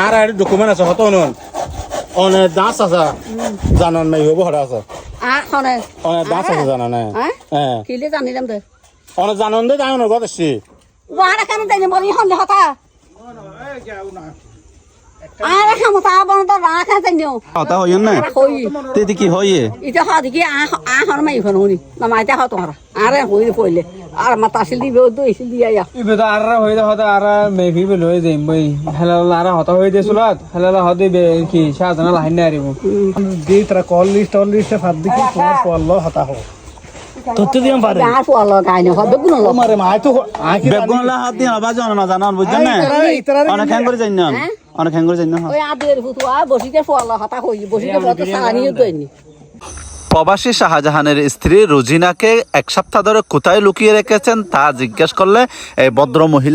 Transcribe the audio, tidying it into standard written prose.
আর document আছে হত অনে দাস আছে জানন নাই হবো হরা আছে অনে দাস আছে জানা না হ্যাঁ কিলে জানিলাম দে অনে জানন দে জানন গদছি ওয়ারা কেন দেনি বলি হন হতা আর হামতা বন তো রাখা দেনিও হতা হইন না হই তেদি কি হইয়ে ইটা হাদি কি আ হন মাই ফননি না মাইতা হ তোরা আরে হই পইলে আর মাতা আসিল দিবে তো এসিল দিয়া ইয়া ইবে তো আর হই হতা আর মেভি বল হই দেম বই হেলালা আর হতা হই দেছুলাত হেলালা হদি বে কি সাধনা লাইন না আরিব দি তরা কল লিস্ট ফাদ দি কি তোমার কল হতা হো তত দিম পারে আর পোয়াল গাইনে হবে গুণ লো মারে মাই তো বেগুনলা হাত দিয়ে হবা জানো না জানান বুঝছেন না অনেক হ্যাং করে জানেন অনেক হ্যাং করে জানেন ওই আদের ফুতুয়া বসিতে পোয়াল হতা হই বসিতে বত সানিও দইনি প্রবাসী শাহজাহানের স্ত্রী রোজিনাকে এক সপ্তাহ ধরে কোথায় লুকিয়ে রেখেছেন তা জিজ্ঞেস করলে এই ভদ্র মহিলা